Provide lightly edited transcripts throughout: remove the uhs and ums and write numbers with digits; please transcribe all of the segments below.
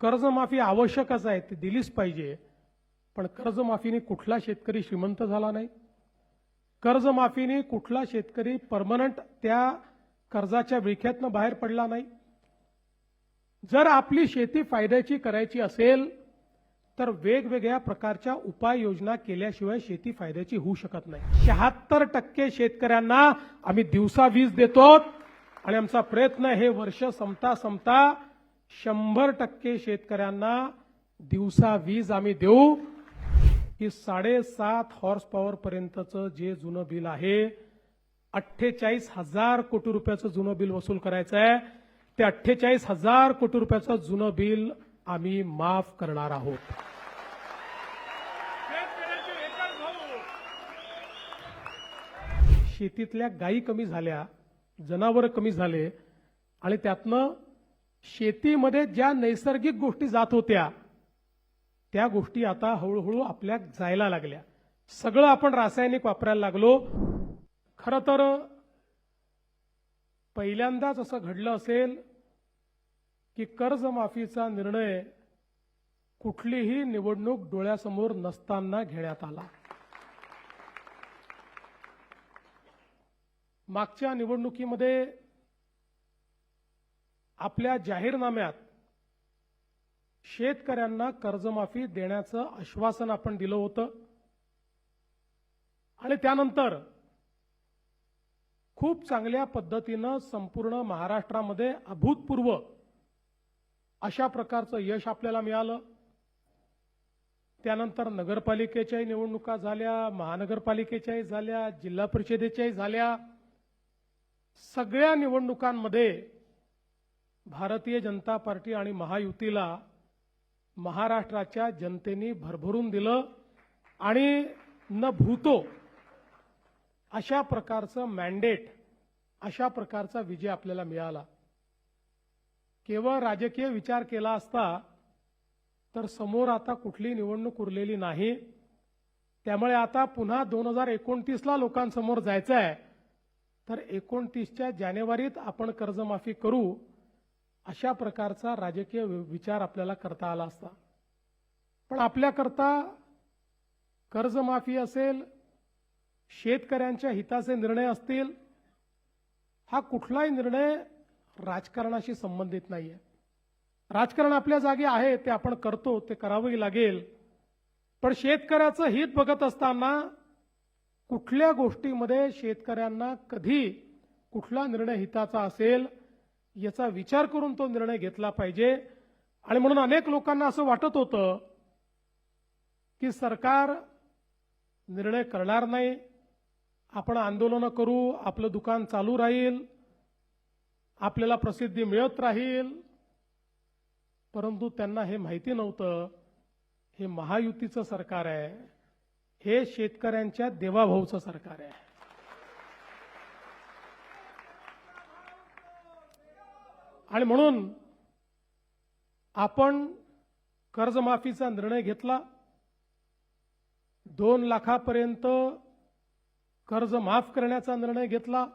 कर्जमाफी आवश्यकच आहे, ती दिलीच पाहिजे. पण कर्जमाफीने कुठला शेतकरी श्रीमंत झाला नाही. कर्जमाफीने कुठला शेतकरी परमनंट त्या कर्जाच्या विळख्यातनं बाहेर पडला नाही. जर आपली शेती फायद्याची करायची असेल तर वेगवेगळ्या प्रकारच्या उपाययोजना केल्याशिवाय शेती फायद्याची होऊ शकत नाही. 76% शेतकऱ्यांना आम्ही दिवसा वीज देतो आणि आमचा प्रयत्न हे वर्ष संपता 100% शेतकऱ्यांना दिवसा वीज आम्ही देऊ. की 7.5 हॉर्स पॉवर पर्यंतचं जे जुनं बिल आहे 48,000 कोटी रुपयाचं जुनं बिल वसूल करायचं आहे. ते 48,000 कोटी रुपयाचं जुनं बिल आम्ही माफ करणार आहोत. शेतीतल्या गायी कमी झाल्या, जनावरं कमी झाले आणि त्यातनं शेतीमध्ये ज्या नैसर्गिक गोष्टी जात होत्या त्या गोष्टी आता हळूहळू आपल्या जायला लागल्या. सगळं आपण रासायनिक वापरायला लागलो. खरं तर पहिल्यांदाच असं घडलं असेल की कर्जमाफीचा निर्णय कुठलीही निवडणूक डोळ्यासमोर नसताना घेण्यात आला. मागच्या निवडणुकीमध्ये आपल्या जाहीरनाम्यात शेतकऱ्यांना कर्जमाफी देण्याचं आश्वासन आपण दिलं होतं आणि त्यानंतर खूप चांगल्या पद्धतीनं संपूर्ण महाराष्ट्रामध्ये अभूतपूर्व अशा प्रकारचं यश आपल्याला मिळालं. त्यानंतर नगरपालिकेच्याही निवडणुका झाल्या, महानगरपालिकेच्याही झाल्या, जिल्हा परिषदेच्याही झाल्या. सगळ्या निवडणुकांमध्ये भारतीय जनता पार्टी आणि महायुतीला महाराष्ट्राच्या जनतेने भरभरून दिलं आणि न भूतो अशा प्रकारचं मॅन्डेट, अशा प्रकारचा विजय आपल्याला मिळाला. केवळ राजकीय विचार केला असता तर समोर आता कुठली निवडणूक उरलेली नाही. त्यामुळे आता पुन्हा 2029ला लोकांसमोर जायचं आहे. तर 29च्या जानेवारीत आपण कर्जमाफी करू अशा प्रकारचा राजकीय विचार आपल्याला करता आला असता. पण आपल्याकरता कर्जमाफी असेल, शेतकऱ्यांच्या हिताचे निर्णय असतील, हा कुठलाही निर्णय राजकारणाशी संबंधित नाहीये. राजकारण आपल्या जागी आहे, ते आपण करतो, ते करावंही लागेल. पण शेतकऱ्याचं हित बघत असताना कुठल्या गोष्टीमध्ये शेतकऱ्यांना कधी कुठला निर्णय हिताचा असेल याचा विचार करून तो निर्णय घेतला पाहिजे. आणि म्हणून अनेक लोकांना असं वाटत होतं की सरकार निर्णय करणार नाही, आपण आंदोलनं करू, आपलं दुकान चालू राहील, आपल्याला प्रसिद्धी मिळत राहील. परंतु त्यांना हे माहिती नव्हतं हे महायुतीचं सरकार आहे, हे शेतकऱ्यांच्या देवाभाऊचं सरकार आहे. आणि म्हणून आपण कर्जमाफीचा निर्णय घेतला. 2 लाखापर्यंत कर्ज माफ करण्याचा निर्णय घेतला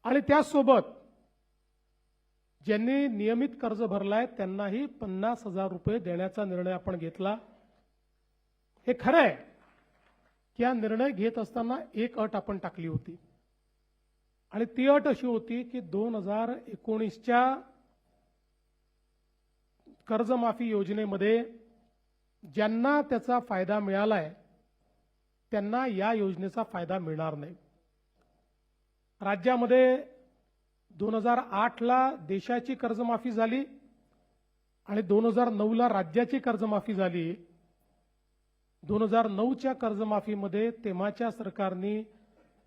आणि त्यासोबत ज्यांनी नियमित कर्ज भरलाय त्यांनाही 50,000 रुपये देण्याचा निर्णय आपण घेतला. हे खरं आहे की हा निर्णय घेत असताना एक अट आपण टाकली होती आणि ती अट अशी होती की 2019च्या कर्जमाफी योजनेमध्ये ज्यांना त्याचा फायदा मिळालाय त्यांना या योजनेचा फायदा मिळणार नाही. राज्यामध्ये 2008ला देशाची कर्जमाफी झाली आणि 2009ला राज्याची कर्जमाफी झाली. 2009च्या कर्जमाफीमध्ये तेव्हाच्या सरकारने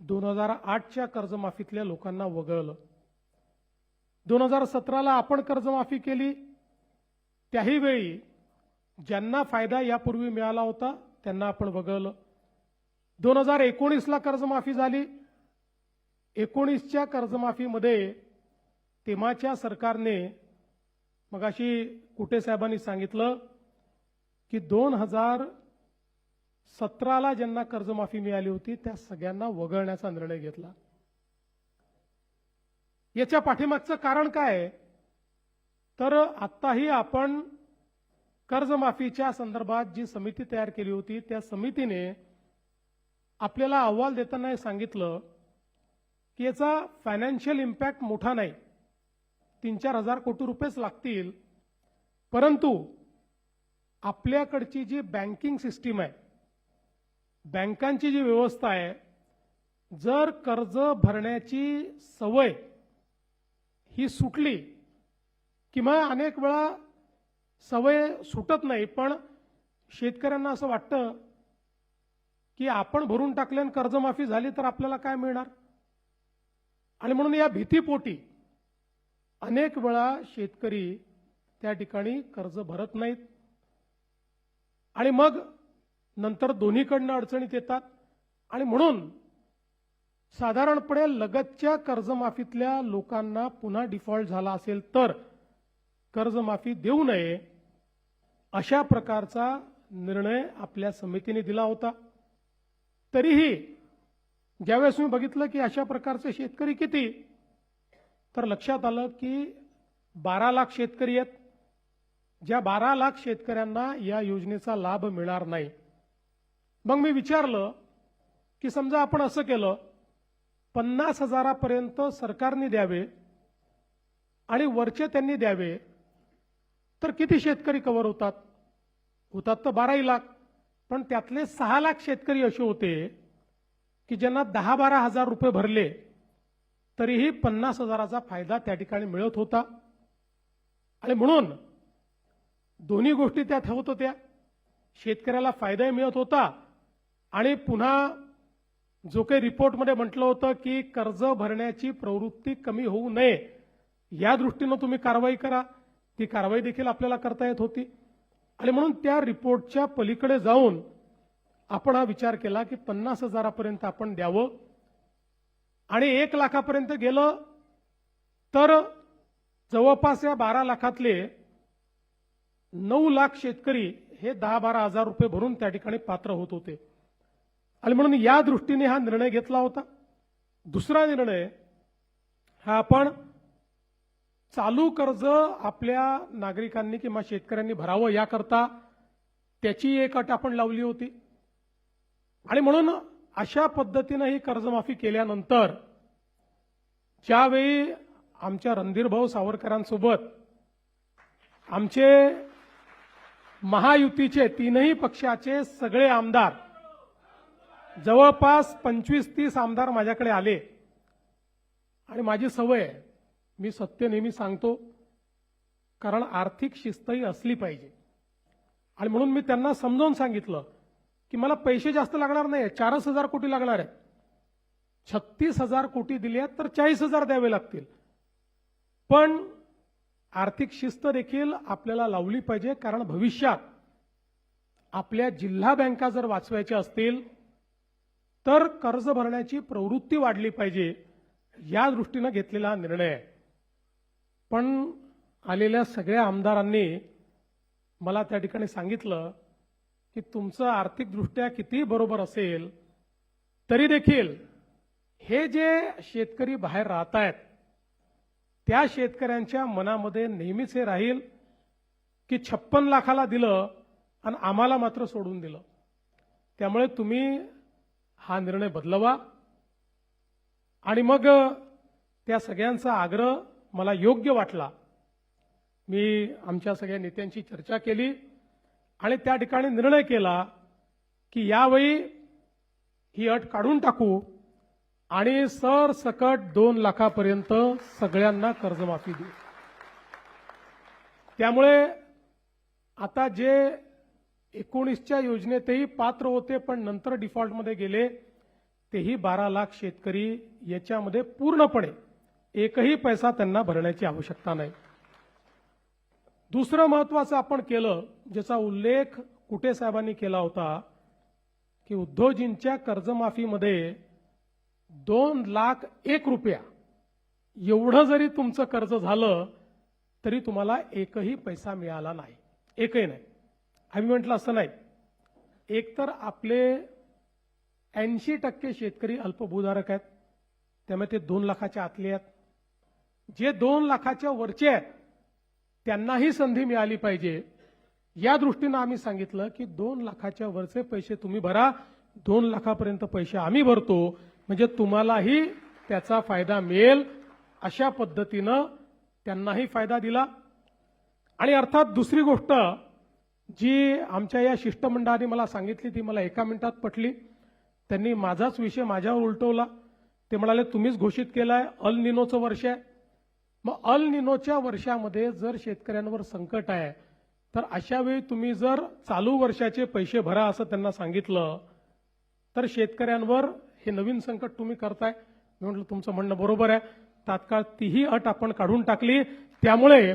2008च्या कर्जमाफीतल्या लोकांना वगळलं. 2017ला आपण कर्जमाफी केली, त्याही वेळी ज्यांना फायदा यापूर्वी मिळाला होता त्यांना आपण वगळलं. 2019ला कर्जमाफी झाली. 19च्या कर्जमाफीमध्ये तेव्हाच्या सरकारने, मगाशी कुटे साहेबांनी सांगितलं की 2017ला ज्यांना कर्जमाफी मिळाली होती त्या सगळ्यांना वगळण्याचा निर्णय घेतला. याच्या पाठीमागचं कारण काय आहे तर आत्ताही आपण कर्जमाफीच्या संदर्भात जी समिती तयार केली होती त्या समितीने आपल्याला अहवाल देताना हे सांगितलं की याचा फायनान्शियल इम्पॅक्ट मोठा नाही, 3-4 हजार कोटी रुपयेच लागतील, परंतु आपल्याकडची जी बँकिंग सिस्टीम आहे, बँकांची जी व्यवस्था आहे, जर कर्ज भरण्याची सवय ही सुटली किंवा अनेक वेळा सवय सुटत नाही, पण शेतकऱ्यांना असं वाटतं की आपण भरून टाकले आणि कर्जमाफी झाली तर आपल्याला काय मिळणार, आणि म्हणून या भीतीपोटी अनेक वेळा शेतकरी त्या ठिकाणी कर्ज भरत नाहीत आणि मग नंतर दोन्हीकडनं अडचणीत येतात. आणि म्हणून साधारणपणे लगतच्या कर्जमाफीतल्या लोकांना पुन्हा डिफॉल्ट झाला असेल तर कर्जमाफी देऊ नये अशा प्रकारचा निर्णय आपल्या समितीने दिला होता. तरीही ज्यावेळेस मी बघितलं की अशा प्रकारचे शेतकरी किती, तर लक्षात आलं की 12 लाख शेतकरी आहेत. ज्या 12 लाख शेतकऱ्यांना या योजनेचा लाभ मिळणार नाही. मग मी विचारलं की समजा आपण असं केलं, 50 हजारापर्यंत सरकारने द्यावे आणि वरचे त्यांनी द्यावे, तर किती शेतकरी कव्हर होतात? होतात तर 12 लाख. पण त्यातले 6 लाख शेतकरी असे होते की ज्यांना 10-12 हजार रुपये भरले तरीही 50 हजाराचा फायदा त्या ठिकाणी मिळत होता. आणि म्हणून दोन्ही गोष्टी त्यात होत होत्या. शेतकऱ्याला फायदाही मिळत होता आणि पुन्हा जो काही रिपोर्टमध्ये म्हटलं होतं की कर्ज भरण्याची प्रवृत्ती कमी होऊ नये या दृष्टीनं तुम्ही कारवाई करा, ती कारवाई देखील आपल्याला करता येत होती. आणि म्हणून त्या रिपोर्टच्या पलीकडे जाऊन आपण हा विचार केला की 50 हजारापर्यंत आपण द्यावं आणि 1 लाखापर्यंत गेलं तर जवळपास या 12 लाखातले 9 लाख शेतकरी हे 10-12 हजार रुपये भरून त्या ठिकाणी पात्र होत होते. आणि म्हणून या दृष्टीने हा निर्णय घेतला होता. दुसरा निर्णय हा आपण चालू कर्ज आपल्या नागरिकांनी किंवा शेतकऱ्यांनी भरावं याकरता त्याची एक अट आपण लावली होती. आणि म्हणून अशा पद्धतीनं ही कर्जमाफी केल्यानंतर ज्यावेळी आमच्या रणधीरभाऊ सावरकरांसोबत आमचे महायुतीचे 3ही पक्षाचे सगळे आमदार, जवळपास 25-30 आमदार माझ्याकडे आले. आणि माझी सवय आहे, मी सत्य नेहमी सांगतो, कारण आर्थिक शिस्तही असली पाहिजे. आणि म्हणून मी त्यांना समजावून सांगितलं की मला पैसे जास्त लागणार नाही, 4,000 कोटी लागणार आहेत. 36,000 कोटी दिले आहेत तर 40,000 द्यावे लागतील. पण आर्थिक शिस्त देखील आपल्याला लावली पाहिजे, कारण भविष्यात आपल्या जिल्हा बँका जर वाचवायच्या असतील तर कर्ज भरण्याची प्रवृत्ती वाढली पाहिजे, या दृष्टीनं घेतलेला निर्णय आहे. पण आलेल्या सगळ्या आमदारांनी मला त्या ठिकाणी सांगितलं की तुमचं आर्थिकदृष्ट्या किती बरोबर असेल तरी देखील हे जे शेतकरी बाहेर राहत आहेत त्या शेतकऱ्यांच्या मनामध्ये नेहमीच हे राहील की 56 लाखाला दिलं आणि आम्हाला मात्र सोडून दिलं. त्यामुळे तुम्ही हा निर्णय बदलवा. आणि मग त्या सगळ्यांचा आग्रह मला योग्य वाटला. मी आमच्या सगळ्या नेत्यांची चर्चा केली आणि त्या ठिकाणी निर्णय केला की यावेळी ही अट काढून टाकू आणि सरसकट 2 लाखापर्यंत सगळ्यांना कर्जमाफी देऊ. त्यामुळे आता जे 19च्या योजनेतही पात्र होते पण नंतर डिफॉल्टमध्ये गेले तेही 12 लाख शेतकरी याच्यामध्ये पूर्णपणे एकही पैसा त्यांना भरण्याची आवश्यकता नाही. दुसरं महत्त्वाचं आपण केलं, ज्याचा उल्लेख कुटे साहेबांनी केला होता, की उद्योगजींच्या कर्जमाफीमध्ये 2,01,000 रुपया एवढं जरी तुमचं कर्ज झालं तरी तुम्हाला एकही पैसा मिळाला नाही, एकही नाही. आम्ही म्हटलं असं नाही. एकतर आपले 80% शेतकरी अल्पभूधारक आहेत, त्यामुळे ते 2 लाखाच्या आतले आहेत. जे 2 लाखाच्या वरचे आहेत त्यांनाही संधी मिळाली पाहिजे या दृष्टीनं आम्ही सांगितलं की 2 लाखाच्या वरचे पैसे तुम्ही भरा, 2 लाखापर्यंत पैसे आम्ही भरतो, म्हणजे तुम्हालाही त्याचा फायदा मिळेल. अशा पद्धतीनं त्यांनाही फायदा दिला. आणि अर्थात दुसरी गोष्ट जी आमच्या या शिष्टमंडळाने मला सांगितली ती मला एका मिनिटात पटली. त्यांनी माझाच विषय माझ्यावर उलटवला. ते म्हणाले तुम्हीच घोषित केलाय अल निनोचं वर्ष आहे. मग अल निनोच्या वर्षामध्ये जर शेतकऱ्यांवर संकट आहे तर अशा वेळी तुम्ही जर चालू वर्षाचे पैसे भरा असं त्यांना सांगितलं तर शेतकऱ्यांवर हे नवीन संकट तुम्ही करताय. मी म्हटलं तुमचं म्हणणं बरोबर आहे. तात्काळ तीही अट आपण काढून टाकली. त्यामुळे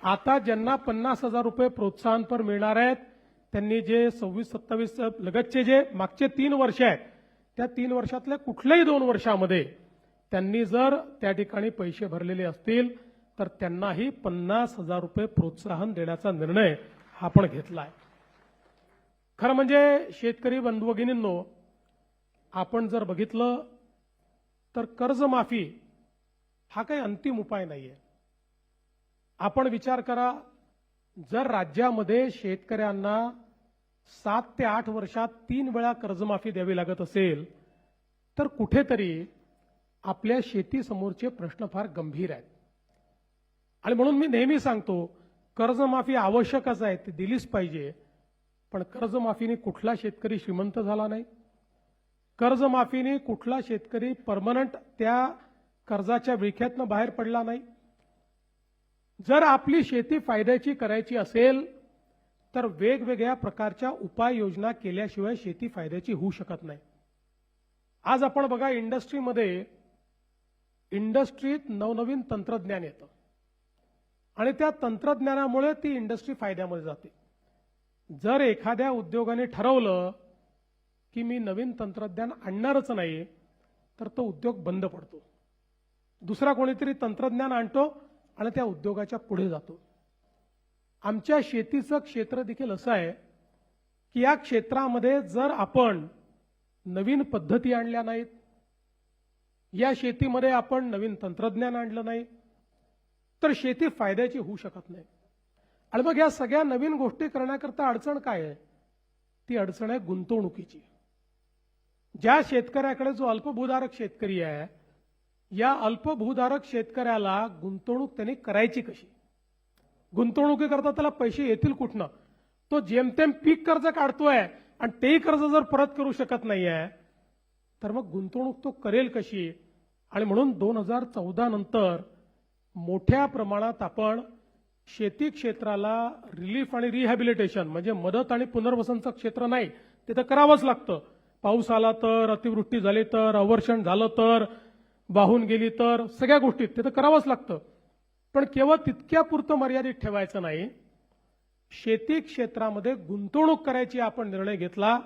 आता ज्यांना 50,000 रुपये प्रोत्साहनपर मिळणार आहेत त्यांनी जे 26-27 लगतचे जे मागचे 3 वर्ष आहेत त्या 3 वर्षातल्या कुठल्याही 2 वर्षामध्ये त्यांनी जर त्या ठिकाणी पैसे भरलेले असतील तर त्यांनाही 50,000 रुपये प्रोत्साहन देण्याचा निर्णय आपण घेतला आहे. खरं म्हणजे शेतकरी बंधू भगिनींनो, आपण जर बघितलं तर कर्जमाफी हा काही अंतिम उपाय नाहीये. आपण विचार करा, जर राज्यामध्ये शेतकऱ्यांना 7 ते 8 वर्षात 3 वेळा कर्जमाफी द्यावी लागत असेल तर कुठेतरी आपल्या शेतीसमोरचे प्रश्न फार गंभीर आहेत. आणि म्हणून मी नेहमी सांगतो कर्जमाफी आवश्यकच आहे, ती दिलीच पाहिजे. पण कर्जमाफीने कुठला शेतकरी श्रीमंत झाला नाही. कर्जमाफीने कुठला शेतकरी परमनंट त्या कर्जाच्या विळख्यातनं बाहेर पडला नाही. जर आपली शेती फायद्याची करायची असेल तर वेगवेगळ्या प्रकारच्या उपाययोजना केल्याशिवाय शेती फायद्याची होऊ शकत नाही. आज आपण बघा इंडस्ट्रीत नवनवीन तंत्रज्ञान येतं आणि त्या तंत्रज्ञानामुळे ती इंडस्ट्री फायद्यामध्ये जाते. जर एखाद्या उद्योगाने ठरवलं की मी नवीन तंत्रज्ञान आणणारच नाही तर तो उद्योग बंद पडतो. दुसरा कोणीतरी तंत्रज्ञान आणतो आणि त्या उद्योगाच्या पुढे जातो. आमच्या शेतीचं क्षेत्र देखील असं आहे की या क्षेत्रामध्ये जर आपण नवीन पद्धती आणल्या नाहीत, या शेतीमध्ये आपण नवीन तंत्रज्ञान आणलं नाही तर शेती फायद्याची होऊ शकत नाही. आणि मग या सगळ्या नवीन गोष्टी करण्याकरता अडचण काय आहे? ती अडचण आहे गुंतवणुकीची. ज्या शेतकऱ्याकडे जो अल्पभूधारक शेतकरी आहे, या अल्पभूधारक शेतकऱ्याला गुंतवणूक त्यांनी करायची कशी? गुंतवणुकीकरता त्याला पैसे येतील कुठनं? तो जेमतेम पीक कर्ज काढतोय आणि तेही कर्ज जर परत करू शकत नाहीये तर मग गुंतवणूक तो करेल कशी? आणि म्हणून 2014 नंतर मोठ्या प्रमाणात आपण शेती क्षेत्राला रिलीफ आणि रिहॅबिलिटेशन म्हणजे मदत आणि पुनर्वसनचं क्षेत्र नाही, ते तर करावंच लागतं. पाऊस आला तर, अतिवृष्टी झाली तर, अवर्षण झालं तर, वाहून गेली तर, सगळ्या गोष्टीत ते तर करावंच लागतं. पण केवळ तितक्यापुरतं मर्यादित ठेवायचं नाही. शेती क्षेत्रामध्ये गुंतवणूक करायची आपण निर्णय घेतला.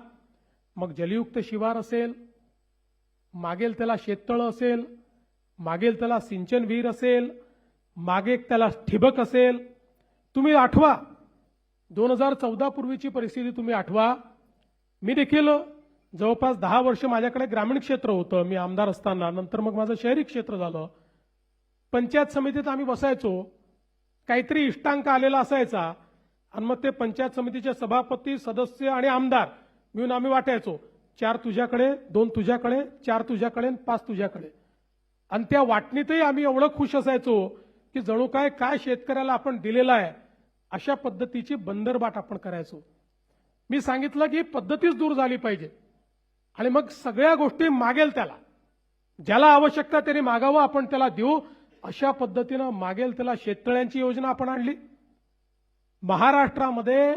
मग जलयुक्त शिवार असेल, मागेल त्याला शेततळं असेल, मागेल त्याला सिंचन विहीर असेल, मागे त्याला ठिबक असेल. तुम्ही आठवा 2014 पूर्वीची परिस्थिती तुम्ही आठवा. मी देखील जवळपास 10 वर्ष माझ्याकडे ग्रामीण क्षेत्र होतं मी आमदार असताना. नंतर मग माझं शहरी क्षेत्र झालं. पंचायत समितीत आम्ही बसायचो, काहीतरी इष्टांक आलेला असायचा आणि मग ते पंचायत समितीचे सभापती, सदस्य आणि आमदार मिळून आम्ही वाटायचो. 4 तुझ्याकडे, 2 तुझ्याकडे, 4 तुझ्याकडे, 5 तुझ्याकडे. आणि त्या वाटणीतही आम्ही एवढं खुश असायचो की जणू काय शेतकऱ्याला आपण दिलेला आहे अशा पद्धतीची बंदरबाट आपण करायचो. मी सांगितलं की पद्धतीच दूर झाली पाहिजे आणि मग सगळ्या गोष्टी मागेल त्याला, ज्याला आवश्यकता त्याने मागावं, आपण त्याला देऊ, अशा पद्धतीनं मागेल त्याला शेततळ्यांची योजना आपण आणली. महाराष्ट्रामध्ये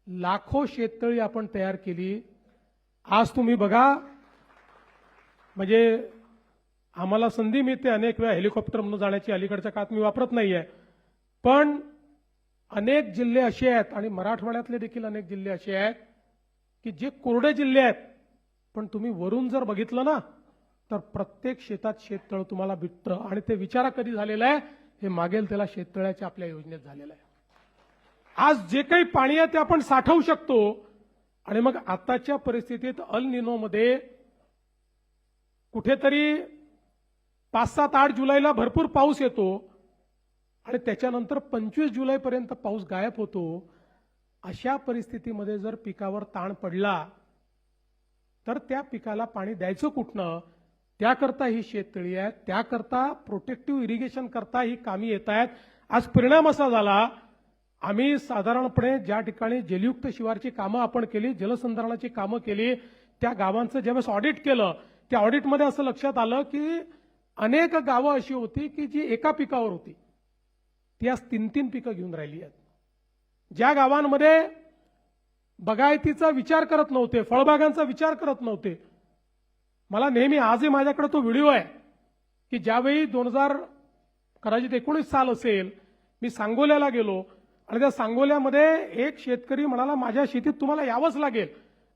लाखो शेततळी आपण तयार केली. आज तुम्ही बघा, म्हणजे आम्हाला संधी मिळते अनेक वेळा हेलिकॉप्टरमधून जाण्याची, अलीकडच्या काळात मी वापरत नाहीये, पण अनेक जिल्हे असे आहेत आणि मराठवाड्यातले देखील अनेक जिल्हे असे आहेत की जे कोरडे जिल्हे आहेत, पण तुम्ही वरून जर बघितलं ना तर प्रत्येक शेतात शेततळ तुम्हाला भेटतं. आणि ते विचारा कधी झालेलं आहे? हे मागेल त्याला शेततळ्याच्या आपल्या योजनेत झालेलं आहे. आज जे काही पाणी आहे ते आपण साठवू शकतो. आणि मग आताच्या परिस्थितीत अल निनोमध्ये कुठेतरी 5, 7, 8 जुलैला भरपूर पाऊस येतो आणि त्याच्यानंतर 25 जुलैपर्यंत पाऊस गायब होतो. अशा परिस्थितीमध्ये जर पिकावर ताण पडला तर त्या पिकाला पाणी द्यायचं कुठनं? त्याकरता ही शेततळी आहेत, त्याकरता प्रोटेक्टिव्ह इरिगेशन करता ही कामी येत आहेत. आज परिणाम असा झाला, आम्ही साधारणपणे ज्या ठिकाणी जलयुक्त शिवारची कामं आपण केली, जलसंधारणाची कामं केली, त्या गावांचं ज्यावेळेस ऑडिट केलं, त्या ऑडिटमध्ये असं लक्षात आलं की अनेक गावं अशी होती की जी एका पिकावर होती, ती आज 3-3 पिकं घेऊन राहिली आहेत. ज्या गावांमध्ये बागायतीचा विचार करत नव्हते, फळबागांचा विचार करत नव्हते. मला नेहमी आजही माझ्याकडे तो व्हिडिओ आहे की ज्यावेळी 2019 साल असेल, मी सांगोल्याला गेलो आणि त्या सांगोल्यामध्ये एक शेतकरी म्हणाला माझ्या शेतीत तुम्हाला यावंच लागेल,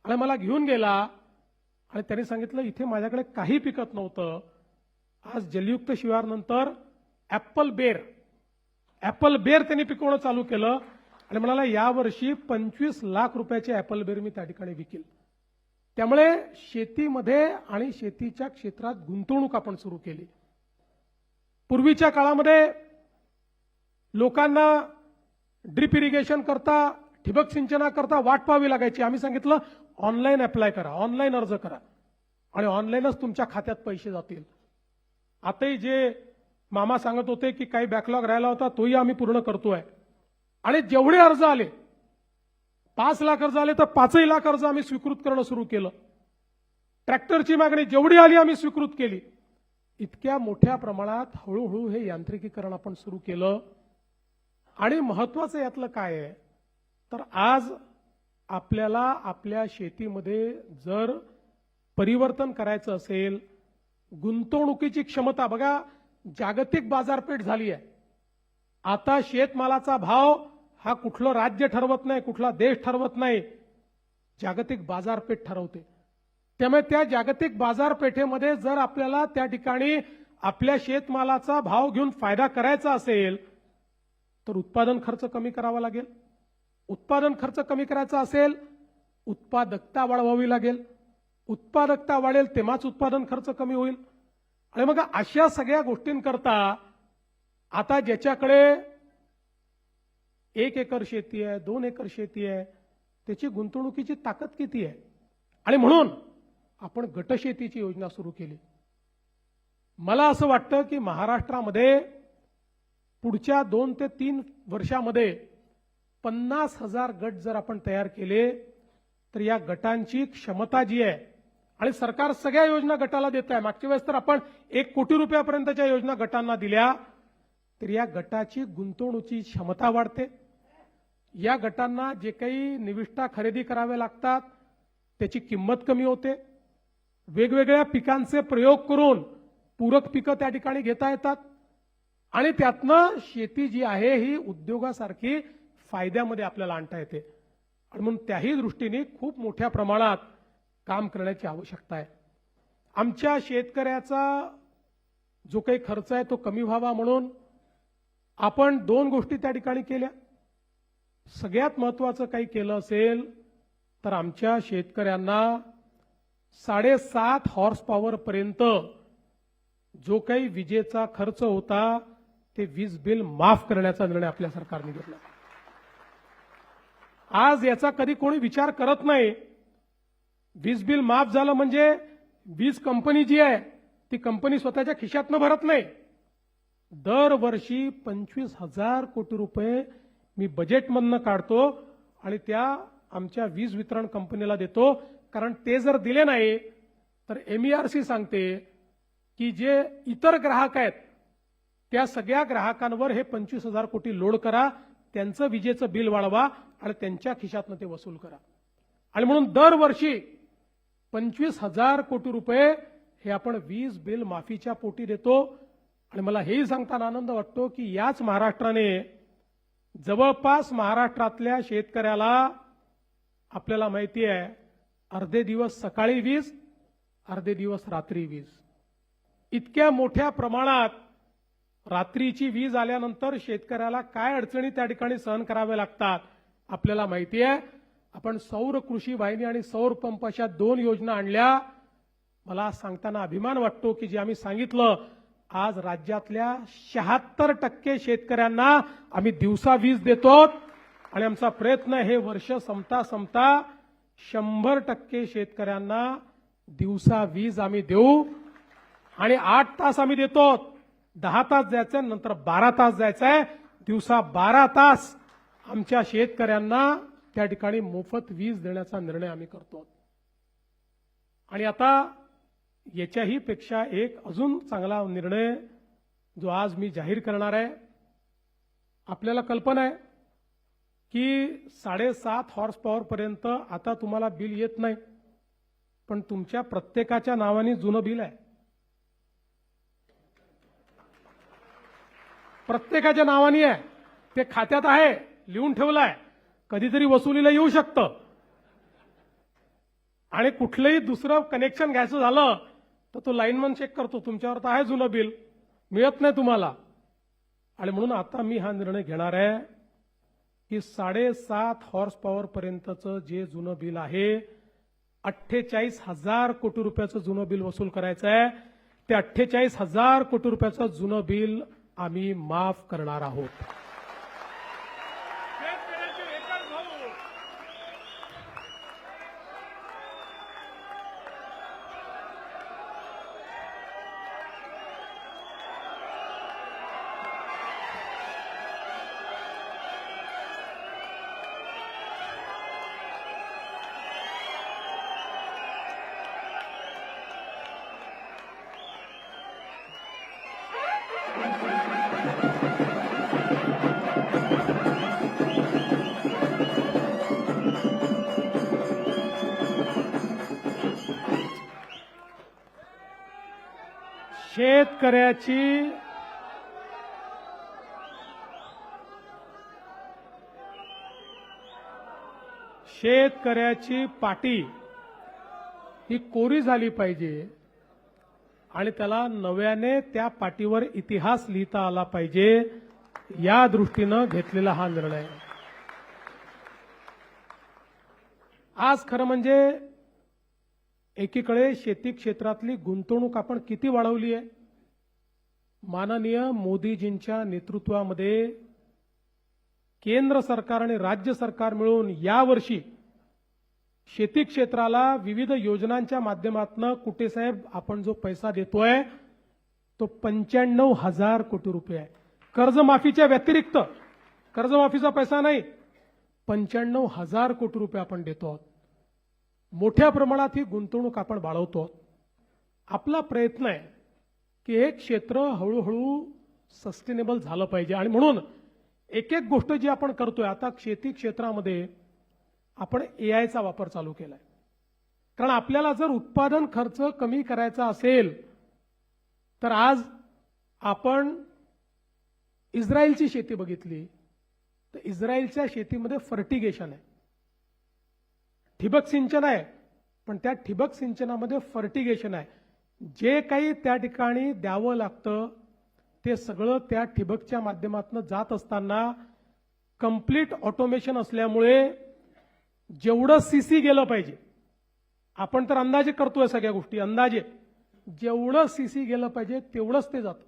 आणि मला घेऊन गेला आणि त्यांनी सांगितलं इथे माझ्याकडे काही पिकत नव्हतं. आज जलयुक्त शिवारनंतर ऍपल बेर त्यांनी पिकवणं चालू केलं आणि म्हणाला यावर्षी 25 लाख रुपयाचे ऍपल बेर मी त्या ठिकाणी विकेल. त्यामुळे शेतीमध्ये आणि शेतीच्या क्षेत्रात गुंतवणूक आपण सुरू केली. पूर्वीच्या काळामध्ये लोकांना ड्रिप इरिगेशन करता, ठिबक सिंचनाकरता वाट पाहावी लागायची. आम्ही सांगितलं ऑनलाईन अप्लाय करा, ऑनलाईन अर्ज करा आणि ऑनलाईनच तुमच्या खात्यात पैसे जातील. आताही जे मामा सांगत होते की काही बॅकलॉग राहिला होता तोही आम्ही पूर्ण करतोय. आणि जेवढे अर्ज आले, 5 लाख अर्ज आले तर 5 लाख अर्ज आम्ही स्वीकृत करणं सुरू केलं. ट्रॅक्टरची मागणी जेवढी आली आम्ही स्वीकृत केली. इतक्या मोठ्या प्रमाणात हळूहळू हे यांत्रिकीकरण आपण सुरू केलं. आणि महत्वाचं यातलं काय आहे तर आज आपल्याला आपल्या शेतीमध्ये जर परिवर्तन करायचं असेल, गुंतवणुकीची क्षमता बघा, जागतिक बाजारपेठ झाली आहे. आता शेतमालाचा भाव हा कुठलं राज्य ठरवत नाही, कुठला देश ठरवत नाही, जागतिक बाजारपेठ ठरवते. त्यामुळे त्या जागतिक बाजारपेठेमध्ये जर आपल्याला त्या ठिकाणी आपल्या शेतमालाचा भाव घेऊन फायदा करायचा असेल तर उत्पादन खर्च कमी करावा लागेल. उत्पादन खर्च कमी करायचा असेल, उत्पादकता वाढवावी लागेल. उत्पादकता वाढेल तेव्हाच उत्पादन खर्च कमी होईल. आणि मग अशा सगळ्या गोष्टींकरता आता ज्याच्याकडे 1 एकर शेती आहे, 2 एकर शेती आहे, त्याची गुंतवणुकीची ताकद किती आहे? आणि म्हणून आपण गटशेतीची योजना सुरू केली. मला असं वाटतं की महाराष्ट्रामध्ये पुढच्या 2 ते 3 वर्षामध्ये 50,000 गट जर आपण तयार केले तर या गटांची क्षमता जी आहे, आणि सरकार सगळ्या योजना गटाला देत आहे. मागच्या वेळेस तर आपण 1 कोटी रुपयापर्यंतच्या योजना गटांना दिल्या, तर या गटाची गुंतवणुकीची क्षमता वाढते. या गटांना जे काही निविष्ठा खरेदी करावे लागतात त्याची किंमत कमी होते. वेगवेगळ्या पिकांचे प्रयोग करून पूरक पिकं त्या ठिकाणी घेता येतात आणि त्यातनं शेती जी आहे ही उद्योगासारखी फायद्यामध्ये आपल्याला आणता येते. आणि म्हणून त्याही दृष्टीने खूप मोठ्या प्रमाणात काम करण्याची आवश्यकता आहे. आमच्या शेतकऱ्याचा जो काही खर्च आहे तो कमी व्हावा म्हणून आपण 2 गोष्टी त्या ठिकाणी केल्या. सगळ्यात महत्त्वाचं काही केलं असेल तर आमच्या शेतकऱ्यांना 7.5 हॉर्स पॉवर पर्यंत जो काही विजेचा खर्च होता ते वीज बिल माफ करण्याचा निर्णय आपल्या सरकारने घेतला. आज याचा कधी कोणी विचार करत नाही. वीज बिल माफ झालं म्हणजे वीज कंपनी जी आहे ती कंपनी स्वतःच्या खिशातनं भरत नाही. दरवर्षी 25,000 कोटी रुपये मी बजेटमधनं काढतो आणि त्या आमच्या वीज वितरण कंपनीला देतो. कारण ते जर दिले नाही तर MERC सांगते की जे इतर ग्राहक आहेत त्या सगळ्या ग्राहकांवर हे 25,000 कोटी लोड करा, त्यांचं विजेचं बिल वाढवा आणि त्यांच्या खिशातनं ते वसूल करा. आणि म्हणून दरवर्षी 25,000 कोटी रुपये हे आपण वीज बिल माफीच्या पोटी देतो. आणि मला हेही सांगताना आनंद वाटतो की याच महाराष्ट्राने जवळपास महाराष्ट्रातल्या शेतकऱ्याला आपल्याला माहिती आहे अर्धे दिवस सकाळी वीज, अर्धे दिवस रात्री वीज. इतक्या मोठ्या प्रमाणात रात्रीची वीज आल्यानंतर शेतकऱ्याला काय अडचणी त्या ठिकाणी सहन कराव्या लागतात आपल्याला माहिती आहे. आपण सौर कृषी वाहिनी आणि सौर पंप अशा 2 योजना आणल्या. मला सांगताना अभिमान वाटतो की जे आम्ही सांगितलं आज राज्यातल्या 76% शेतकऱ्यांना आम्ही दिवसा वीज देतो आणि आमचा प्रयत्न हे वर्ष संपता संपता 100% शेतकऱ्यांना दिवसा वीज आम्ही देऊ आणि 8 तास आम्ही देतो. 10 तास द्यायचे, नंतर 12 तास द्यायचंय. दिवसा 12 तास आमच्या शेतकऱ्यांना त्या ठिकाणी मोफत वीज देण्याचा निर्णय आम्ही करतो. आणि आता याच्याही पेक्षा एक अजून चांगला निर्णय जो आज मी जाहीर करणार आहे. आपल्याला कल्पना आहे की 7.5 हॉर्स पॉवर पर्यंत आता तुम्हाला बिल येत नाही, पण तुमच्या प्रत्येकाच्या नावाने जुनं बिल आहे. प्रत्येकाच्या नावाने आहे, ते खात्यात आहे, लिहून ठेवलं आहे. कधीतरी वसुलीला येऊ शकतं आणि कुठलंही दुसरं कनेक्शन घ्यायचं झालं तर तो लाईनमन चेक करतो, तुमच्यावर तर आहे जुनं बिल, मिळत नाही तुम्हाला. आणि म्हणून आता मी हा निर्णय घेणार आहे की 7.5 हॉर्स पॉवर पर्यंतचं जे जुनं बिल आहे 48,000 कोटी रुपयाचं जुनं बिल वसूल करायचं आहे. ते 48,000 कोटी रुपयाचं जुनं बिल आम्ही माफ करणार आहोत. शेतकऱ्याची पाटी ही कोरी झाली पाहिजे आणि त्याला नव्याने त्या पाटीवर इतिहास लिहिता आला पाहिजे, या दृष्टीनं घेतलेला हा निर्णय. आज खरं म्हणजे एकीकडे शेती क्षेत्रातली गुंतवणूक आपण किती वाढवली आहे. माननीय मोदीजींच्या नेतृत्वामध्ये केंद्र सरकार आणि राज्य सरकार मिळून यावर्षी शेती क्षेत्राला विविध योजनांच्या माध्यमातून कुटे साहेब आपण जो पैसा देतोय तो 95,000 कोटी रुपये आहे. कर्जमाफीच्या व्यतिरिक्त, कर्जमाफीचा पैसा नाही, 95,000 कोटी रुपये आपण देतो. मोठ्या प्रमाणात ही गुंतवणूक आपण वाढवतो. आपला प्रयत्न आहे की हे क्षेत्र हळूहळू सस्टेनेबल झालं पाहिजे आणि म्हणून एक एक गोष्ट जी आपण करतोय आता शेती क्षेत्रामध्ये आपण एआयचा वापर चालू केलाय. कारण आपल्याला जर उत्पादन खर्च कमी करायचा असेल तर आज आपण इस्रायलची शेती बघितली तर इस्रायलच्या शेतीमध्ये फर्टिगेशन आहे, ठिबक सिंचन आहे, पण त्या ठिबक सिंचनामध्ये फर्टिगेशन आहे. जे काही त्या ठिकाणी द्यावं लागतं ते सगळं त्या ठिबकच्या माध्यमातून जात असताना कंप्लीट ऑटोमेशन असल्यामुळे जेवढं सीसी गेलं पाहिजे, आपण तर अंदाजे करतोय सगळ्या गोष्टी, अंदाजे जेवढं सीसी गेलं पाहिजे तेवढंच ते जातं,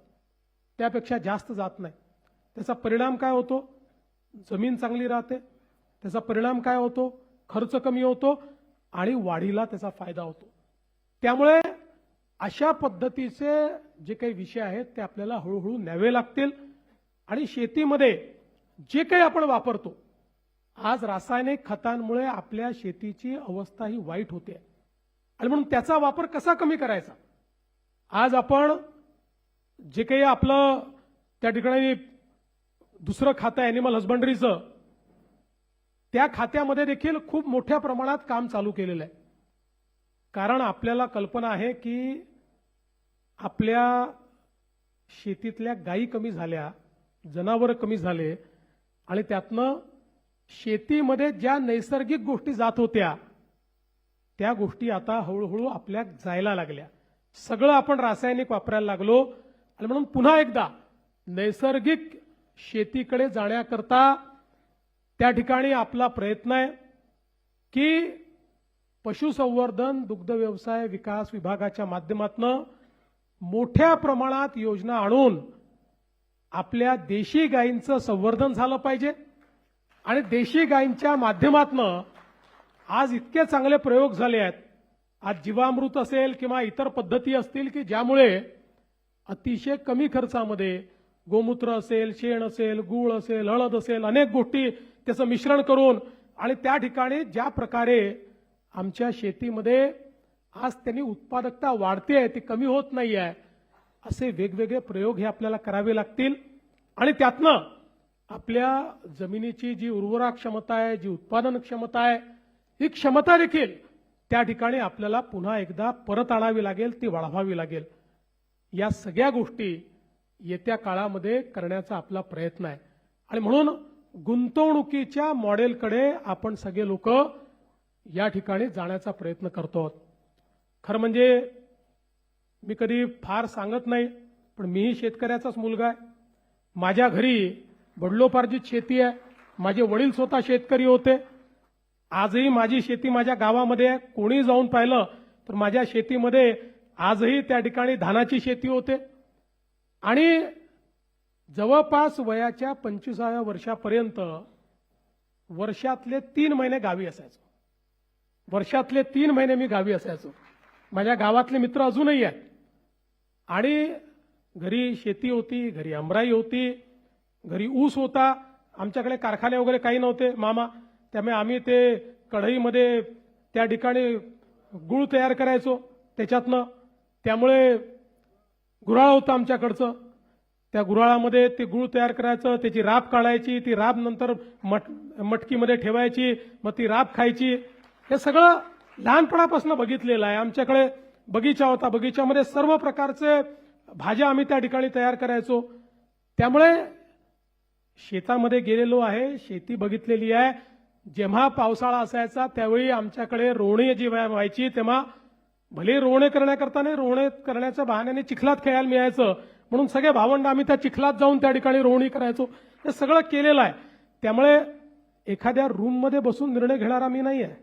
त्यापेक्षा जास्त जात नाही. त्याचा परिणाम काय होतो? जमीन चांगली राहते. त्याचा परिणाम काय होतो? खर्च कमी होतो आणि वाढीला त्याचा फायदा होतो. त्यामुळे अशा पद्धतीचे जे काही विषय आहेत ते आपल्याला हळूहळू न्यावे लागतील. आणि शेतीमध्ये जे काही आपण वापरतो, आज रासायनिक खतांमुळे आपल्या शेतीची अवस्था ही वाईट होते आणि म्हणून त्याचा वापर कसा कमी करायचा. आज आपण जे काही आपलं त्या ठिकाणी दुसरं खातं ॲनिमल हजबंडरीचं, त्या खात्यामध्ये देखील खूप मोठ्या प्रमाणात काम चालू केलेलं आहे. कारण आपल्याला कल्पना आहे की आपल्या शेतीतल्या गायी कमी झाल्या, जनावरं कमी झाले आणि त्यातनं शेतीमध्ये ज्या नैसर्गिक गोष्टी जात होत्या त्या गोष्टी आता हळूहळू आपल्या जायला लागल्या. सगळं आपण रासायनिक वापरायला लागलो आणि म्हणून पुन्हा एकदा नैसर्गिक शेतीकडे जाण्याकरता त्या ठिकाणी आपला प्रयत्न आहे की पशुसंवर्धन दुग्ध व्यवसाय विकास विभागाच्या माध्यमातून मोठ्या प्रमाणात योजना आणून आपल्या देशी गायींचं संवर्धन झालं पाहिजे आणि देशी गायींच्या माध्यमातनं आज इतके चांगले प्रयोग झाले आहेत. आज जीवामृत असेल किंवा इतर पद्धती असतील की ज्यामुळे अतिशय कमी खर्चामध्ये गोमूत्र असेल, शेण असेल, गूळ असेल, हळद असेल, अनेक गोष्टी त्याचं मिश्रण करून आणि त्या ठिकाणी ज्या प्रकारे आमच्या शेतीमध्ये आज त्यांनी उत्पादकता वाढते, ती कमी होत नाही आहे, असे वेगवेगळे प्रयोग हे आपल्याला करावे लागतील आणि त्यातनं आपल्या जमिनीची जी उर्वरा क्षमता आहे, जी उत्पादन क्षमता आहे, ही क्षमता देखील त्या ठिकाणी आपल्याला पुन्हा एकदा परत आणावी लागेल, ती वाढवावी लागेल. या सगळ्या गोष्टी येत्या काळामध्ये करण्याचा आपला प्रयत्न आहे आणि म्हणून गुंतवणुकीच्या मॉडेलकडे आपण सगळे लोक या ठिकाणी जाण्याचा प्रयत्न करतो. खरं म्हणजे मी कधी फार सांगत नाही, पण मीही शेतकऱ्याचाच मुलगा आहे. माझ्या घरी वडिलोपार्जित शेती आहे. माझे वडील स्वतः शेतकरी होते. आजही माझी शेती माझ्या गावामध्ये आहे. कोणी जाऊन पाहिलं तर माझ्या शेतीमध्ये आजही त्या ठिकाणी धानाची शेती होते आणि जवळपास वयाच्या 25व्या वर्षापर्यंत वर्षातले 3 महिने गावी असायचो. वर्षातले 3 महिने मी गावी असायचो. माझ्या गावातले मित्र अजूनही आहेत आणि घरी शेती होती, घरी आमराई होती, घरी ऊस होता. आमच्याकडे कारखाने वगैरे काही नव्हते मामा, त्यामुळे आम्ही ते कढईमध्ये त्या ठिकाणी गुळ तयार करायचो त्याच्यातनं. त्यामुळे गुऱ्हाळ होतं आमच्याकडचं. त्या गुऱ्हाळामध्ये ते गुळ तयार करायचं, त्याची राब काढायची, ती राब नंतर मटकीमध्ये ठेवायची, मग ती राब खायची. हे सगळं लहानपणापासून बघितलेलं आहे. आमच्याकडे बगीचा होता, बगीच्यामध्ये सर्व प्रकारचे भाज्या आम्ही त्या ठिकाणी तयार करायचो. त्यामुळे शेतामध्ये गेलेलो आहे, शेती बघितलेली आहे. जेव्हा पावसाळा असायचा त्यावेळी आमच्याकडे रोवणी जी व्हायची, तेव्हा भले रोवणे करण्याकरता नाही, रोवणे करण्याच्या बहाण्याने चिखलात खेळायला मिळायचं म्हणून सगळे भावंड आम्ही त्या चिखलात जाऊन त्या ठिकाणी रोवणी करायचो. हे सगळं केलेलं आहे. त्यामुळे एखाद्या रूममध्ये बसून निर्णय घेणारा मी नाही आहे.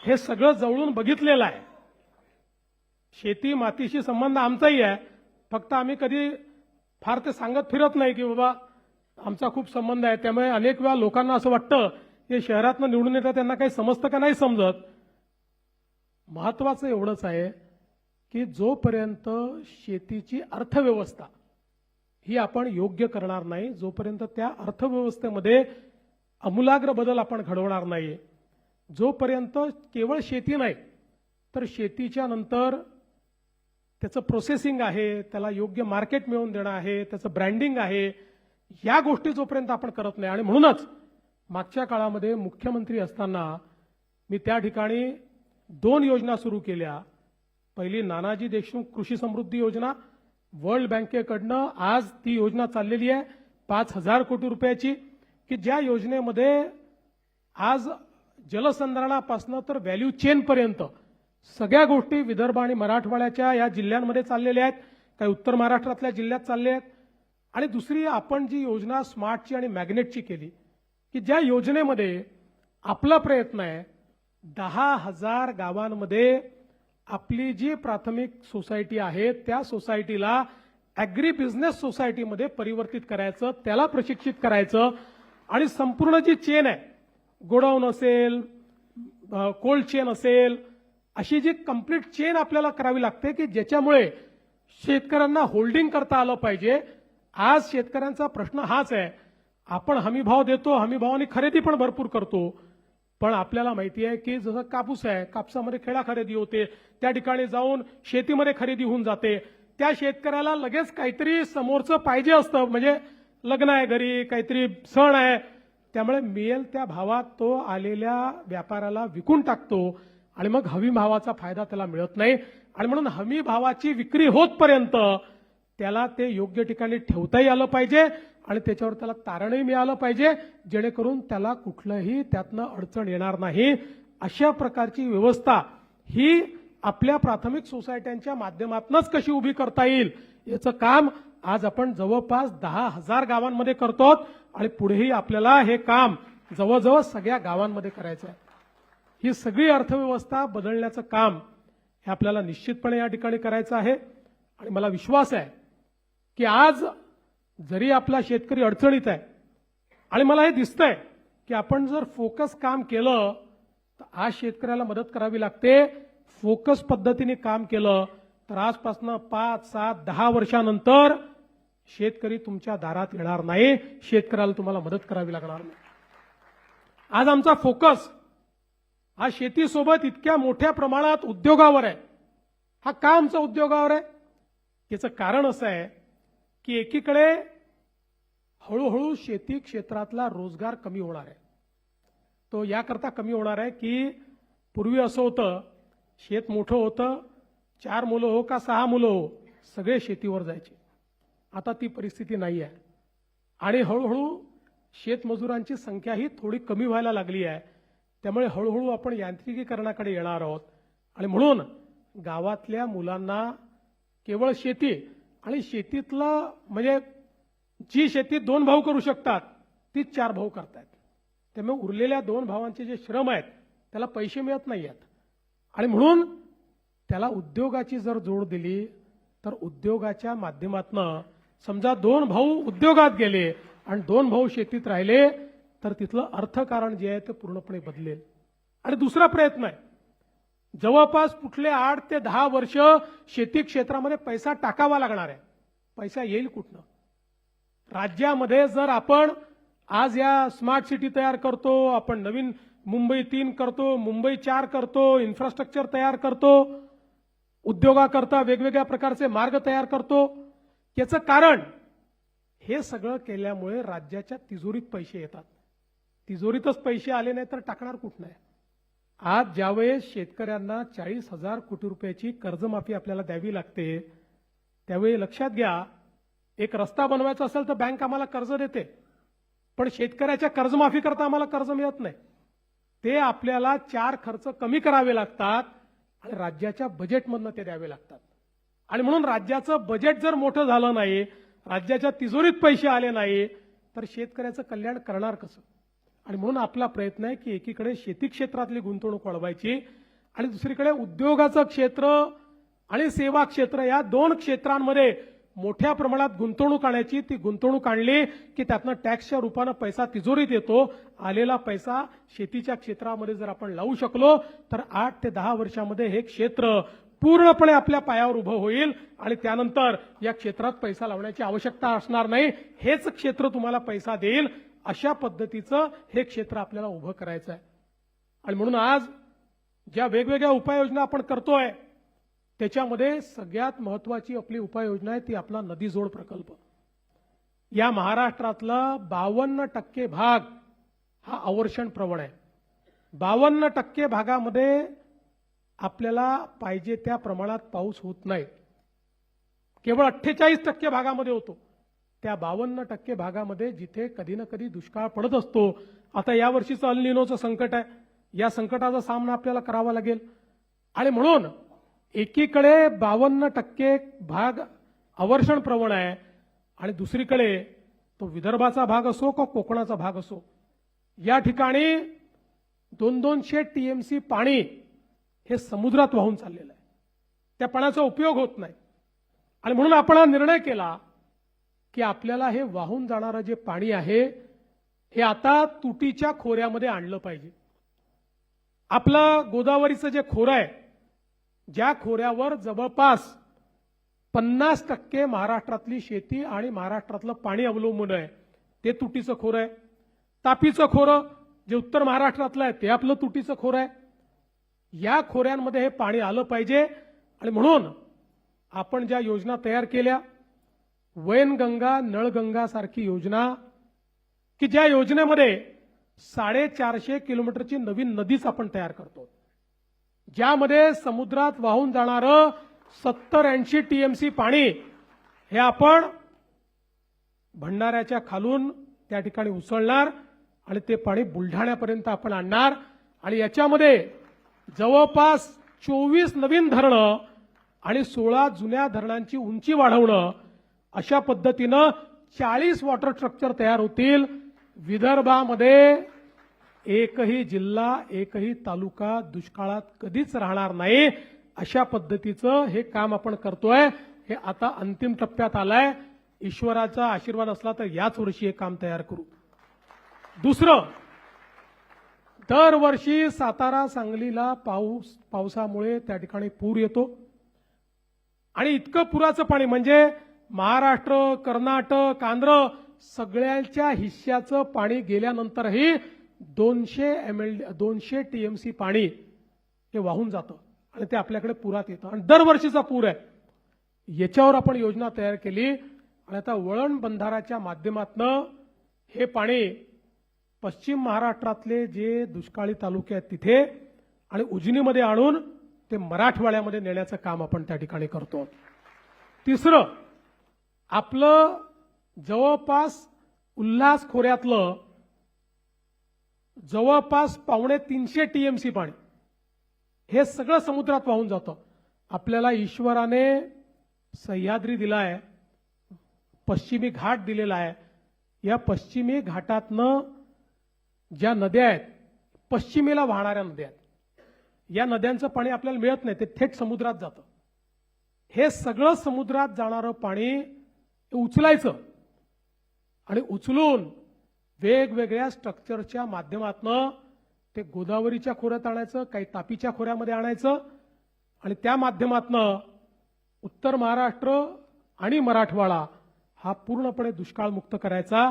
हे सगळं जवळून बघितलेलं आहे. शेती मातीशी संबंध आमचाही आहे. फक्त आम्ही कधी फार ते सांगत फिरत नाही की बाबा आमचा खूप संबंध आहे. त्यामुळे अनेक वेळा लोकांना असं वाटतं की शहरातनं निवडून येतं त्यांना काही समजतं का नाही समजत. महत्वाचं एवढंच आहे की जोपर्यंत शेतीची अर्थव्यवस्था ही आपण योग्य करणार नाही, जोपर्यंत त्या अर्थव्यवस्थेमध्ये आमूलाग्र बदल आपण घडवणार नाही, जोपर्यंत केवळ शेती नाही तर शेतीच्या नंतर त्याचं प्रोसेसिंग आहे, त्याला योग्य मार्केट मिळवून देणं आहे, त्याचं ब्रँडिंग आहे, या गोष्टी जोपर्यंत आपण करत नाही. आणि म्हणूनच मागच्या काळामध्ये मुख्यमंत्री असताना मी त्या ठिकाणी 2 योजना सुरू केल्या. पहिली नानाजी देशमुख कृषी समृद्धी योजना, वर्ल्ड बँकेकडनं आज ती योजना चाललेली आहे 5,000 कोटी रुपयाची, की ज्या योजनेमध्ये आज जलसंधारणापासून तर व्हॅल्यू चेनपर्यंत सगळ्या गोष्टी विदर्भ आणि मराठवाड्याच्या या जिल्ह्यांमध्ये चाललेल्या आहेत, काही उत्तर महाराष्ट्रातल्या जिल्ह्यात चालले आहेत. आणि दुसरी आपण जी योजना स्मार्टची आणि मॅग्नेटची केली, की ज्या योजनेमध्ये आपला प्रयत्न आहे 10,000 गावांमध्ये आपली जी प्राथमिक सोसायटी आहे त्या सोसायटीला ॲग्री बिझनेस सोसायटीमध्ये परिवर्तित करायचं, त्याला प्रशिक्षित करायचं आणि संपूर्ण जी चेन आहे, गोडाऊन असेल, कोल्ड चेन असेल, अशी जी कंप्लीट चेन आपल्याला करावी लागते की ज्याच्यामुळे शेतकऱ्यांना होल्डिंग करता आलं पाहिजे. आज शेतकऱ्यांचा प्रश्न हाच आहे, आपण हमीभाव देतो, हमीभावाने खरेदी पण भरपूर करतो, पण आपल्याला माहिती आहे की जसं कापूस आहे, कापसामध्ये खेळा खरेदी होते, त्या ठिकाणी जाऊन शेतीमध्ये खरेदी होऊन जाते. त्या शेतकऱ्याला लगेच काहीतरी समोरचं पाहिजे असतं, म्हणजे लग्न आहे घरी, काहीतरी सण आहे, त्यामुळे मिळेल त्या भावात तो आलेल्या व्यापाऱ्याला विकून टाकतो आणि मग हमी भावाचा फायदा त्याला मिळत नाही. आणि म्हणून हमी भावाची विक्री होतपर्यंत त्याला ते योग्य ठिकाणी ठेवताही आलं पाहिजे आणि त्याच्यावर त्याला तारणही मिळालं पाहिजे, जेणेकरून त्याला कुठलंही त्यातनं अडचण येणार नाही. अशा प्रकारची व्यवस्था ही आपल्या प्राथमिक सोसायट्यांच्या माध्यमातूनच कशी उभी करता येईल याचं काम आज आपण जवळपास 10,000 गावांमध्ये करतो आणि पुढेही आपल्याला हे काम जवळजवळ सगळ्या गावांमध्ये करायचं आहे. ही सगळी अर्थव्यवस्था बदलण्याचं काम हे आपल्याला निश्चितपणे या ठिकाणी करायचं आहे. आणि मला विश्वास आहे की आज जरी आपला शेतकरी अडचणीत आहे आणि मला हे दिसतंय की आपण जर फोकस काम केलं तर आज शेतकऱ्याला मदत करावी लागते. फोकस पद्धतीने काम केलं तर आजपासून 5, 7, 10 वर्षानंतर शेतकरी तुमच्या दारात येणार नाही, शेतकऱ्याला तुम्हाला मदत करावी लागणार नाही. आज आमचा फोकस हा शेतीसोबत इतक्या मोठ्या प्रमाणात उद्योगावर आहे. हा का आमचा उद्योगावर आहे? याचं कारण असं आहे की एकीकडे हळूहळू शेती क्षेत्रातला रोजगार कमी होणार आहे. तो याकरता कमी होणार आहे की पूर्वी असं होतं, शेत मोठं होतं, 4 मुलं हो का 6 मुलं हो सगळे शेतीवर जायचे. आता ती परिस्थिती नाही आहे आणि हळूहळू शेतमजुरांची संख्याही थोडी कमी व्हायला लागली आहे. त्यामुळे हळूहळू आपण यांत्रिकीकरणाकडे येणार आहोत आणि म्हणून गावातल्या मुलांना केवळ शेती आणि शेतीतलं म्हणजे जी शेती 2 भाऊ करू शकतात ती 4 भाऊ करतायत. त्यामुळे उरलेल्या 2 भावांचे जे श्रम आहेत त्याला पैसे मिळत नाही आहेत आणि म्हणून त्याला उद्योगाची जर जोड दिली तर उद्योगाच्या माध्यमातून समजा 2 भाऊ उद्योगात गेले आणि 2 भाऊ शेतीत राहिले तर तिथलं अर्थकारण जे आहे ते पूर्णपणे बदलेल. आणि दुसरा प्रयत्न आहे, जवळपास कुठले 8 ते 10 वर्ष शेती क्षेत्रामध्ये पैसा टाकावा लागणार आहे. पैसा येईल कुठनं? राज्यामध्ये जर आपण आज या स्मार्ट सिटी तयार करतो, आपण नवीन मुंबई 3 करतो, मुंबई 4 करतो, इन्फ्रास्ट्रक्चर तयार करतो, उद्योगाकरता वेगवेगळ्या प्रकारचे मार्ग तयार करतो, याचं कारण हे सगळं केल्यामुळे राज्याच्या तिजोरीत पैसे येतात. तिजोरीतच पैसे आले नाही तर टाकणार कुठं नाही. आज ज्यावेळेस शेतकऱ्यांना 40,000 कोटी रुपयाची कर्जमाफी आपल्याला द्यावी लागते त्यावेळी लक्षात घ्या, एक रस्ता बनवायचा असेल तर बँक आम्हाला कर्ज देते, पण शेतकऱ्याच्या कर्जमाफी करता आम्हाला कर्ज मिळत नाही. ते आपल्याला 4 खर्च कमी करावे लागतात आणि राज्याच्या बजेटमधनं ते द्यावे लागतात. आणि म्हणून राज्याचं बजेट जर मोठं झालं नाही, राज्याच्या तिजोरीत पैसे आले नाही तर शेतकऱ्याचं कल्याण करणार कसं? आणि म्हणून आपला प्रयत्न आहे की एकीकडे शेती क्षेत्रातली गुंतवणूक वाढवायची आणि दुसरीकडे उद्योगाचं क्षेत्र आणि सेवा क्षेत्र या 2 क्षेत्रांमध्ये मोठ्या प्रमाणात गुंतवणूक आणायची. ती गुंतवणूक आणली की त्यातनं टॅक्सच्या रूपानं पैसा तिजोरीत येतो. आलेला पैसा शेतीच्या क्षेत्रामध्ये जर आपण लावू शकलो तर 8 ते 10 वर्षामध्ये हे क्षेत्र पूर्णपणे आपल्या पायावर उभं होईल आणि त्यानंतर या क्षेत्रात पैसा लावण्याची आवश्यकता असणार नाही. हेच क्षेत्र तुम्हाला पैसा देईल. अशा पद्धतीचं हे क्षेत्र आपल्याला उभं करायचं आहे. आणि म्हणून आज ज्या वेगवेगळ्या उपाययोजना आपण करतोय त्याच्यामध्ये सगळ्यात महत्वाची आपली उपाययोजना आहे ती आपला नदी जोड प्रकल्प. या महाराष्ट्रातला 52% भाग हा अवर्षण प्रवण आहे. 52% भागामध्ये आपल्याला पाहिजे त्या प्रमाणात पाऊस होत नाही. केवळ 48% भागामध्ये होतो. त्या 52% भागामध्ये जिथे कधी ना कधी दुष्काळ पडत असतो. आता या वर्षीचं अल निनोचं संकट आहे, या संकटाचा सामना आपल्याला करावा लागेल. आणि म्हणून एकीकडे 52% भाग अवर्षण प्रवण आहे आणि दुसरीकडे तो विदर्भाचा भाग असो का कोकणाचा भाग असो, या ठिकाणी 200 TMC पाणी हे समुद्रात वाहून चाललेलं आहे. त्या पाण्याचा उपयोग होत नाही. आणि म्हणून आपण हा निर्णय केला की आपल्याला हे वाहून जाणारं जे पाणी आहे हे आता तुटीच्या खोऱ्यामध्ये आणलं पाहिजे. आपलं गोदावरीचं जे खोरं आहे, ज्या खोऱ्यावर जवळपास 50% महाराष्ट्रातली शेती आणि महाराष्ट्रातलं पाणी अवलंबून आहे, ते तुटीचं खोरं आहे. तापीचं खोरं जे उत्तर महाराष्ट्रातलं आहे ते आपलं तुटीचं खोरं आहे. या खोऱ्यांमध्ये हे पाणी आलं पाहिजे. आणि म्हणून आपण ज्या योजना तयार केल्या, वैनगंगा नळगंगा सारखी योजना, की ज्या योजनेमध्ये 450 किलोमीटरची नवीन नदीच आपण तयार करतो, ज्यामध्ये समुद्रात वाहून जाणारं 70-80 TMC पाणी हे आपण भंडाऱ्याच्या खालून त्या ठिकाणी उसळणार आणि ते पाणी बुलढाण्यापर्यंत आपण आणणार. आणि याच्यामध्ये जवळपास 24 नवीन धरणं आणि 16 जुन्या धरणांची उंची वाढवणं, अशा पद्धतीनं 40 वॉटर स्ट्रक्चर तयार होतील. विदर्भामध्ये एकही जिल्हा एकही तालुका दुष्काळात कधीच राहणार नाही अशा पद्धतीचं हे काम आपण करतोय. हे आता अंतिम टप्प्यात आलंय. ईश्वराचा आशीर्वाद असला तर याच वर्षी हे काम तयार करू. दुसरं, दरवर्षी सातारा सांगलीला पावसामुळे त्या ठिकाणी पूर येतो आणि इतकं पुराचं पाणी म्हणजे महाराष्ट्र, कर्नाटक, आंध्र सगळ्यांच्या हिश्श्याचं पाणी गेल्यानंतरही 200 टीएमसी पाणी हे वाहून जातं आणि ते आपल्याकडे पुरात येतं आणि दरवर्षीचा पूर आहे. याच्यावर आपण योजना तयार केली आणि आता वळण बंधाराच्या माध्यमातून हे पाणी पश्चिम महाराष्ट्रातले जे दुष्काळी तालुके आहेत तिथे आणि उजनीमध्ये आणून ते मराठवाड्यामध्ये नेण्याचं काम आपण त्या ठिकाणी करतो. तिसरं, आपलं जवळपास उल्हास खोऱ्यातलं जवळपास 250 टीएमसी पाणी हे सगळं समुद्रात वाहून जातं. आपल्याला ईश्वराने सह्याद्री दिलाय, पश्चिमी घाट दिलेला आहे. या पश्चिमी घाटातनं ज्या नद्या आहेत, पश्चिमेला वाहणाऱ्या नद्या आहेत, या नद्यांचं पाणी आपल्याला मिळत नाही, ते थेट समुद्रात जातं. हे सगळं समुद्रात जाणारं पाणी उचलायचं आणि उचलून वेगवेगळ्या स्ट्रक्चरच्या माध्यमातून ते गोदावरीच्या खोऱ्यात आणायचं, काही तापीच्या खोऱ्यामध्ये आणायचं आणि त्या माध्यमातून उत्तर महाराष्ट्र आणि मराठवाडा हा पूर्णपणे दुष्काळमुक्त करायचा.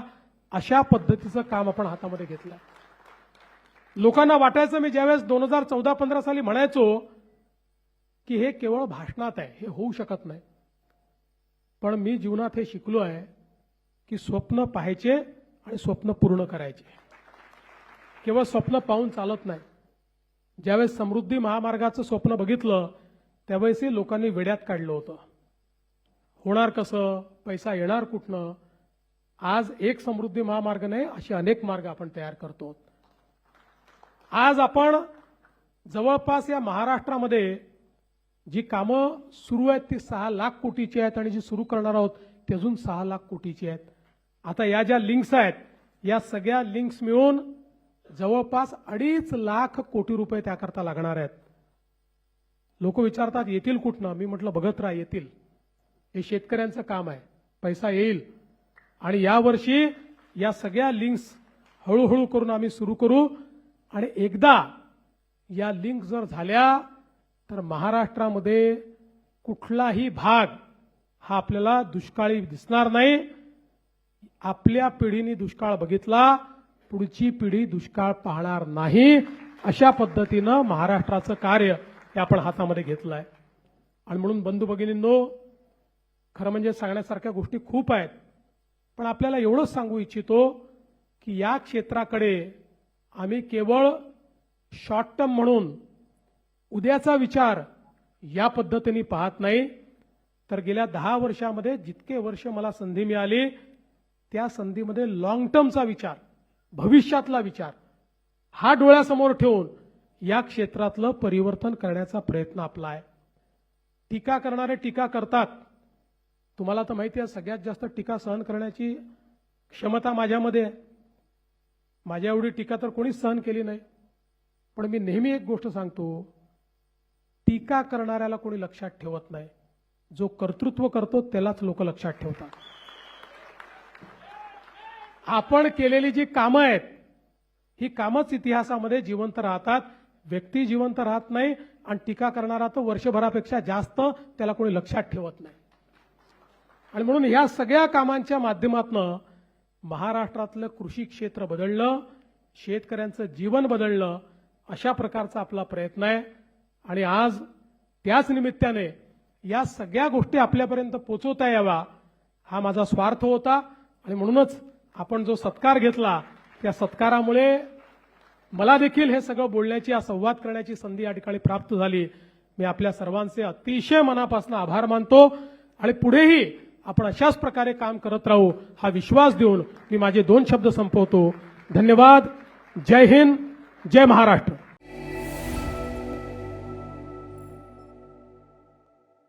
अशा पद्धतीचं काम आपण हातामध्ये घेतलं. लोकांना वाटायचं, मी ज्यावेळेस 2014-15 साली म्हणायचो की हे केवळ भाषणात आहे, हे होऊ शकत नाही, पण मी जीवनात हे शिकलो आहे की स्वप्न पाहायचे आणि स्वप्न पूर्ण करायचे. केवळ स्वप्न पाहून चालत नाही. ज्यावेळेस समृद्धी महामार्गाचं स्वप्न बघितलं त्यावेळेसही लोकांनी वेड्यात काढलं होतं. होणार कसं, पैसा येणार कुठनं. आज एक समृद्धी महामार्ग नाही, असे अनेक मार्ग आपण तयार करतो. आज आपण जवळपास या महाराष्ट्रामध्ये जी कामं सुरू आहेत ती 6 लाख कोटीची आहेत आणि जी सुरू करणार आहोत ती अजून 6 लाख कोटीची आहेत. आता या ज्या लिंक्स आहेत या सगळ्या लिंक्स मिळून जवळपास 2.5 लाख कोटी रुपये त्याकरता लागणार आहेत. लोक विचारतात येतील कुठनं. मी म्हटलं बघत राहा, येतील. हे शेतकऱ्यांचं काम आहे, पैसा येईल आणि यावर्षी या सगळ्या लिंक्स हळूहळू करून आम्ही सुरू करू आणि एकदा या लिंक जर झाल्या तर महाराष्ट्रामध्ये कुठलाही भाग हा आपल्याला दुष्काळी दिसणार नाही. आपल्या पिढीने दुष्काळ बघितला, पुढची पिढी दुष्काळ पाहणार नाही. अशा पद्धतीनं महाराष्ट्राचं कार्य हे आपण हातामध्ये घेतलं आहे. आणि म्हणून बंधू भगिनींनो, खरं म्हणजे सांगण्यासारख्या गोष्टी खूप आहेत, पण आपल्याला एवढंच सांगू इच्छितो की या क्षेत्राकडे आम्ही केवळ शॉर्ट टर्म म्हणून उद्याचा विचार या पद्धतीने पाहत नाही, तर गेल्या 10 वर्षामध्ये जितके वर्ष मला संधी मिळाली त्या संधीमध्ये लॉंग टर्मचा विचार, भविष्यातला विचार हा डोळ्यासमोर ठेवून या क्षेत्रातलं परिवर्तन करण्याचा प्रयत्न आपला आहे. टीका करणारे टीका करतात. तुम्हाला तर माहिती आहे सगळ्यात जास्त टीका सहन करण्याची क्षमता माझ्यामध्ये आहे. माझ्या एवढी टीका तर कोणीच सहन केली नाही. पण मी नेहमी एक गोष्ट सांगतो, टीका करणाऱ्याला कोणी लक्षात ठेवत नाही, जो कर्तृत्व करतो त्यालाच लोक लक्षात ठेवतात. आपण केलेली जी कामं आहेत ही कामच इतिहासामध्ये जिवंत राहतात. व्यक्ती जिवंत राहत नाही आणि टीका करणारा तो वर्षभरापेक्षा जास्त त्याला कोणी लक्षात ठेवत नाही. आणि म्हणून या सगळ्या कामांच्या माध्यमातून महाराष्ट्रातलं कृषी क्षेत्र बदललं, शेतकऱ्यांचं जीवन बदललं, अशा प्रकारचा आपला प्रयत्न आहे. आणि आज त्याच निमित्ताने या सगळ्या गोष्टी आपल्यापर्यंत पोहोचवता यावा हा माझा स्वार्थ होता. आणि म्हणूनच आपण जो सत्कार घेतला त्या सत्कारामुळे मला देखील हे सगळं बोलण्याची, हा संवाद करण्याची संधी या ठिकाणी प्राप्त झाली. मी आपल्या सर्वांचे अतिशय मनापासून आभार मानतो आणि पुढेही आपण अशाच प्रकारे काम करत राहू हा विश्वास देऊन मी माझे 2 शब्द संपवतो. धन्यवाद. जय हिंद, जय महाराष्ट्र.